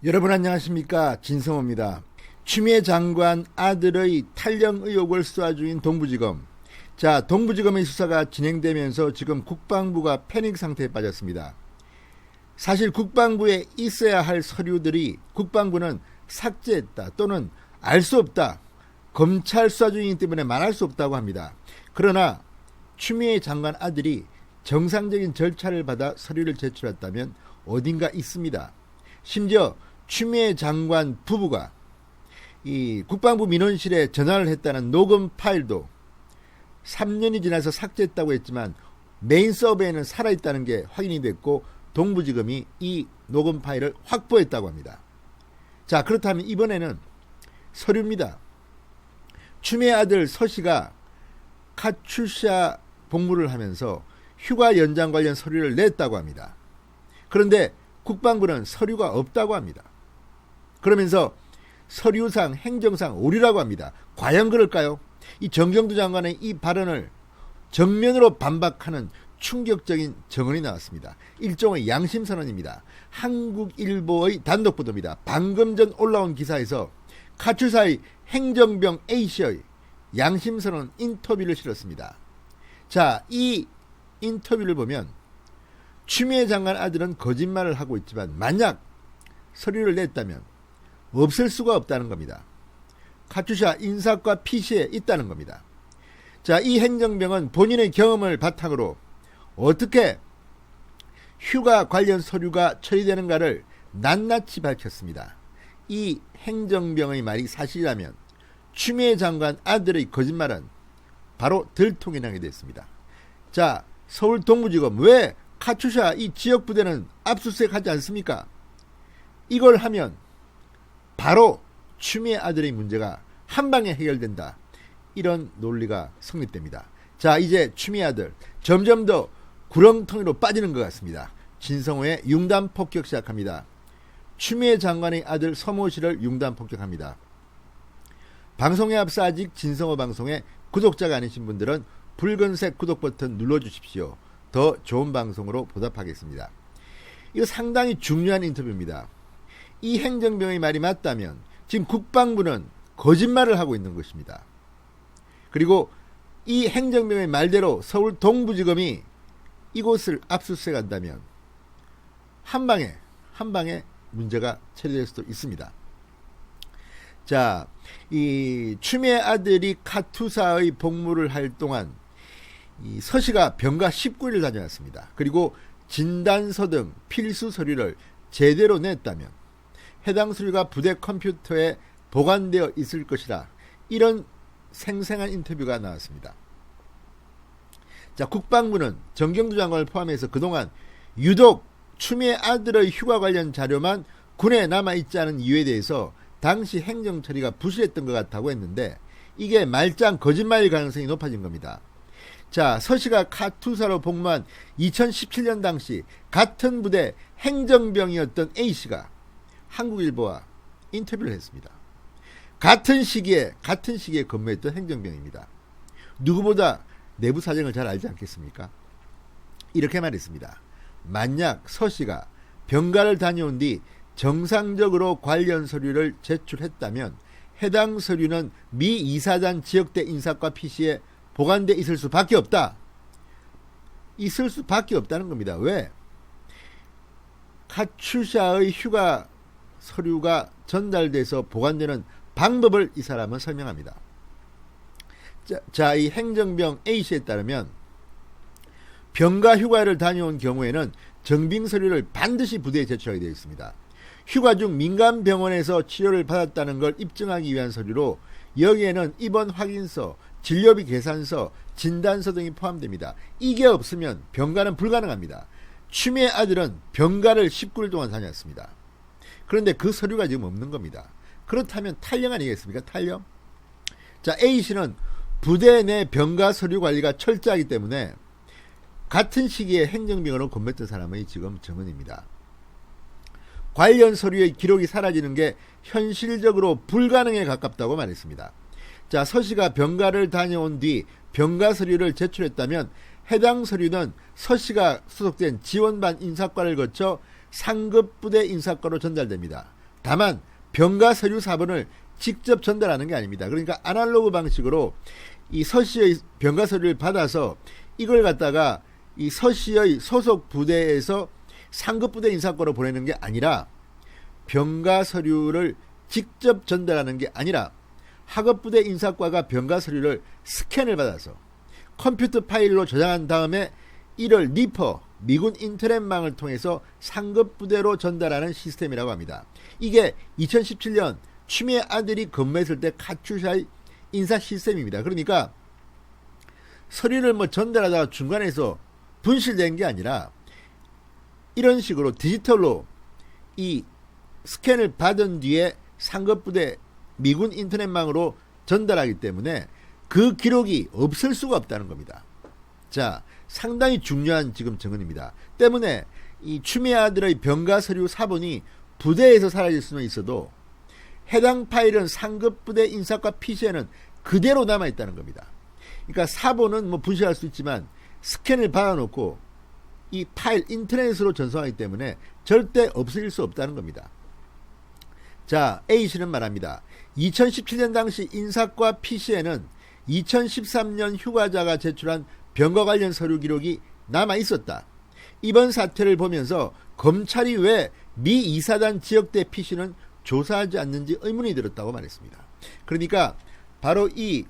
여러분 안녕하십니까, 진성호입니다. 추미애 장관 아들의 탈영 의혹을 수사 중인 동부지검. 동부지검의 수사가 진행되면서 지금 국방부가 패닉 상태에 빠졌습니다. 사실 국방부에 있어야 할 서류들이 국방부는 삭제했다 또는 알 수 없다, 검찰 수사 중이기 때문에 말할 수 없다고 합니다. 그러나 추미애 장관 아들이 정상적인 절차를 받아 서류를 제출했다면 어딘가 있습니다. 심지어 추미애 장관 부부가 이 국방부 민원실에 전화를 했다는 녹음 파일도 3년이 지나서 삭제했다고 했지만 메인 서버에는 살아있다는 게 확인이 됐고 동부지검이 이 녹음 파일을 확보했다고 합니다. 그렇다면 이번에는 서류입니다. 추미애 아들 서씨가 카츄샤 복무를 하면서 휴가 연장 관련 서류를 냈다고 합니다. 그런데 국방부는 서류가 없다고 합니다. 그러면서 서류상 행정상 오류라고 합니다. 과연 그럴까요? 이 정경두 장관의 이 발언을 정면으로 반박하는 충격적인 증언이 나왔습니다. 일종의 양심선언입니다. 한국일보의 단독 보도입니다. 방금 전 올라온 기사에서 카츄사의 행정병 A씨의 양심선언 인터뷰를 실었습니다. 이 인터뷰를 보면 추미애 장관 아들은 거짓말을 하고 있지만 만약 서류를 냈다면 없을 수가 없다는 겁니다. 카츄샤 인사과 PC에 있다는 겁니다. 이 행정병은 본인의 경험을 바탕으로 어떻게 휴가 관련 서류가 처리되는가를 낱낱이 밝혔습니다. 이 행정병의 말이 사실이라면 추미애 장관 아들의 거짓말은 바로 들통이 나게 됐습니다. 서울 동부지검 왜 카츄샤 이 지역부대는 압수수색하지 않습니까? 이걸 하면 바로 추미애 아들의 문제가 한방에 해결된다, 이런 논리가 성립됩니다. 이제 추미애 아들 점점 더 구렁텅이로 빠지는 것 같습니다. 진성호의 융단 폭격 시작합니다. 추미애 장관의 아들 서모씨를 융단 폭격합니다. 방송에 앞서 아직 진성호 방송에 구독자가 아니신 분들은 붉은색 구독 버튼 눌러주십시오. 더 좋은 방송으로 보답하겠습니다. 이거 상당히 중요한 인터뷰입니다. 이 행정병의 말이 맞다면 지금 국방부는 거짓말을 하고 있는 것입니다. 그리고 이 행정병의 말대로 서울 동부지검이 이곳을 압수수색한다면 한방에 문제가 처리될 수도 있습니다. 이 추미애 아들이 카투사의 복무를 할 동안 이 서씨가 병가 19일을 다녀왔습니다. 그리고 진단서 등 필수 서류를 제대로 냈다면 해당 서류가 부대 컴퓨터에 보관되어 있을 것이라, 이런 생생한 인터뷰가 나왔습니다. 국방부는 정경두 장관을 포함해서 그동안 유독 추미애 아들의 휴가 관련 자료만 군에 남아있지 않은 이유에 대해서 당시 행정처리가 부실했던 것 같다고 했는데 이게 말짱 거짓말일 가능성이 높아진 겁니다. 서씨가 카투사로 복무한 2017년 당시 같은 부대 행정병이었던 A씨가 한국일보와 인터뷰를 했습니다. 같은 시기에 근무했던 행정병입니다. 누구보다 내부 사정을 잘 알지 않겠습니까? 이렇게 말했습니다. 만약 서씨가 병가를 다녀온 뒤 정상적으로 관련 서류를 제출했다면 해당 서류는 미 이사단 지역대 인사과 PC에 보관돼 있을 수밖에 없다. 있을 수밖에 없다는 겁니다. 왜? 카츄샤의 휴가 서류가 전달돼서 보관되는 방법을 이 사람은 설명합니다. 이 행정병 A씨에 따르면 병가 휴가를 다녀온 경우에는 정빙 서류를 반드시 부대에 제출하게 되어 있습니다. 휴가 중 민간 병원에서 치료를 받았다는 걸 입증하기 위한 서류로 여기에는 입원 확인서, 진료비 계산서, 진단서 등이 포함됩니다. 이게 없으면 병가는 불가능합니다. 추미애 아들은 병가를 19일 동안 다녔습니다. 그런데 그 서류가 지금 없는 겁니다. 그렇다면 탈영 아니겠습니까? 탈영? A씨는 부대 내 병가 서류 관리가 철저하기 때문에 같은 시기에 행정병으로 근무했던 사람의 지금 증언입니다. 관련 서류의 기록이 사라지는 게 현실적으로 불가능에 가깝다고 말했습니다. 서씨가 병가를 다녀온 뒤 병가 서류를 제출했다면 해당 서류는 서씨가 소속된 지원반 인사과를 거쳐 상급 부대 인사과로 전달됩니다. 다만 병가 서류 사본을 직접 전달하는 게 아닙니다. 그러니까 아날로그 방식으로 이 서씨의 병가 서류를 받아서 이걸 갖다가 이 서씨의 소속 부대에서 상급 부대 인사과로 보내는 게 아니라, 병가 서류를 직접 전달하는 게 아니라 하급 부대 인사과가 병가 서류를 스캔을 받아서 컴퓨터 파일로 저장한 다음에 이를 니퍼, 미군 인터넷망을 통해서 상급 부대로 전달하는 시스템이라고 합니다. 이게 2017년 추미애 아들이 근무했을 때 카츄샤의 인사 시스템입니다. 그러니까 서류를 뭐 전달하다가 중간에서 분실된 게 아니라 이런 식으로 디지털로 이 스캔을 받은 뒤에 상급 부대 미군 인터넷망으로 전달하기 때문에 그 기록이 없을 수가 없다는 겁니다. 자, 상당히 중요한 지금 증언입니다. 때문에 이 추미애 아들의 병가 서류 사본이 부대에서 사라질 수는 있어도 해당 파일은 상급 부대 인사과 PC에는 그대로 남아있다는 겁니다. 그러니까 사본은 뭐 분실할 수 있지만 스캔을 받아놓고 이 파일 인터넷으로 전송하기 때문에 절대 없어질 수 없다는 겁니다. 자, A씨는 말합니다. 2017년 당시 인사과 PC에는 2013년 휴가자가 제출한 병가 관련 서류 기록이 남아있었다. 이번 사태를 보면서 검찰이 왜 미 이사단 지역대 PC는 조사하지 않는지 의문이 들었다고 말했습니다. 그러니까 바로 이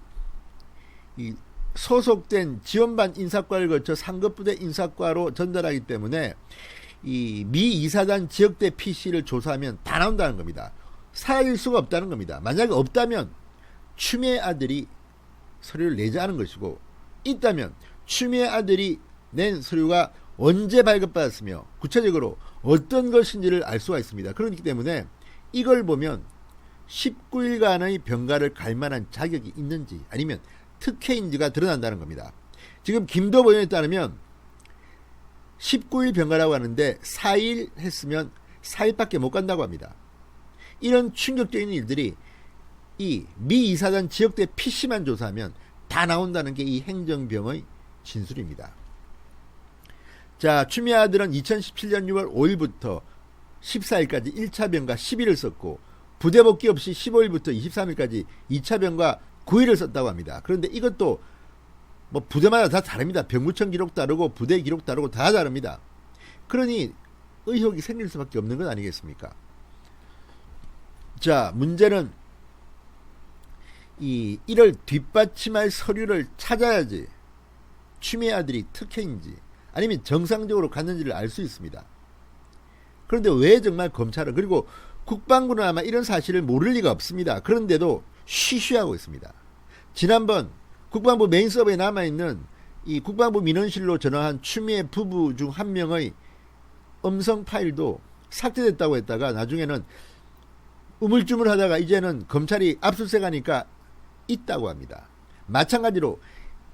소속된 지원반 인사과를 거쳐 상급부대 인사과로 전달하기 때문에 이 미 이사단 지역대 PC를 조사하면 다 나온다는 겁니다. 사라질 수가 없다는 겁니다. 만약에 없다면 추미애 아들이 서류를 내지 않은 것이고, 있다면 추미애 아들이 낸 서류가 언제 발급받았으며 구체적으로 어떤 것인지를 알 수가 있습니다. 그렇기 때문에 이걸 보면 19일간의 병가를 갈 만한 자격이 있는지 아니면 특혜인지가 드러난다는 겁니다. 지금 김도보 의원에 따르면 19일 병가라고 하는데 4일 했으면 4일밖에 못 간다고 합니다. 이런 충격적인 일들이 이 미 이사단 지역대 PC만 조사하면 다 나온다는 게 이 행정병의 진술입니다. 자, 추미애 아들은 2017년 6월 5일부터 14일까지 1차 병가 10일을 썼고 부대 복귀 없이 15일부터 23일까지 2차 병가 9일을 썼다고 합니다. 그런데 이것도 뭐 부대마다 다 다릅니다. 병무청 기록 다르고 부대 기록 다르고 다 다릅니다. 그러니 의혹이 생길 수밖에 없는 건 아니겠습니까? 자, 문제는 이를 뒷받침할 서류를 찾아야지 추미애 아들이 특혜인지 아니면 정상적으로 갔는지를 알 수 있습니다. 그런데 왜 정말 검찰은, 그리고 국방부는 아마 이런 사실을 모를 리가 없습니다. 그런데도 쉬쉬하고 있습니다. 지난번 국방부 메인 서버에 남아있는 이 국방부 민원실로 전화한 추미애 부부 중 한 명의 음성 파일도 삭제됐다고 했다가 나중에는 우물쭈물하다가 이제는 검찰이 압수수색하니까 있다고 합니다. 마찬가지로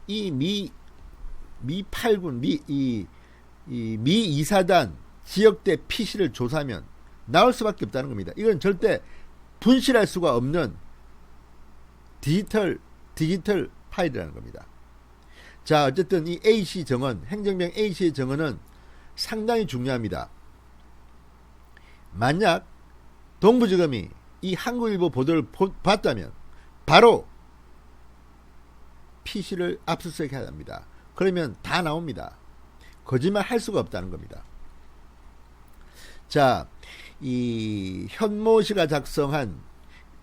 이 미 8군 미 이사단 지역대 PC를 조사하면 나올 수밖에 없다는 겁니다. 이건 절대 분실할 수가 없는 디지털 파일이라는 겁니다. 자, 어쨌든 이 A씨 정언, 행정병 A씨의 정언은 상당히 중요합니다. 만약 동부지검이 이 한국일보 보도를 봤다면 바로 PC를 압수수색해야 합니다. 그러면 다 나옵니다. 거짓말 할 수가 없다는 겁니다. 자, 이 현모 씨가 작성한,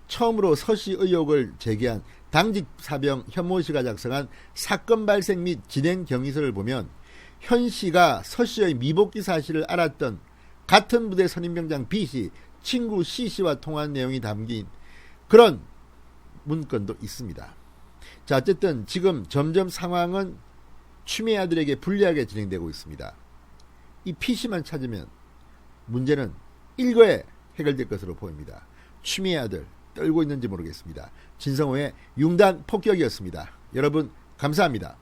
처음으로 서씨 의혹을 제기한 당직 사병 현모 씨가 작성한 사건 발생 및 진행 경위서를 보면 현 씨가 서 씨의 미복귀 사실을 알았던 같은 부대 선임병장 B 씨, 친구 C 씨와 통화한 내용이 담긴 그런 문건도 있습니다. 자, 어쨌든 지금 점점 상황은 추미애 아들에게 불리하게 진행되고 있습니다. 이 PC만 찾으면 문제는 일거에 해결될 것으로 보입니다. 추미애 아들 떨고 있는지 모르겠습니다. 진성호의 융단 폭격이었습니다. 여러분 감사합니다.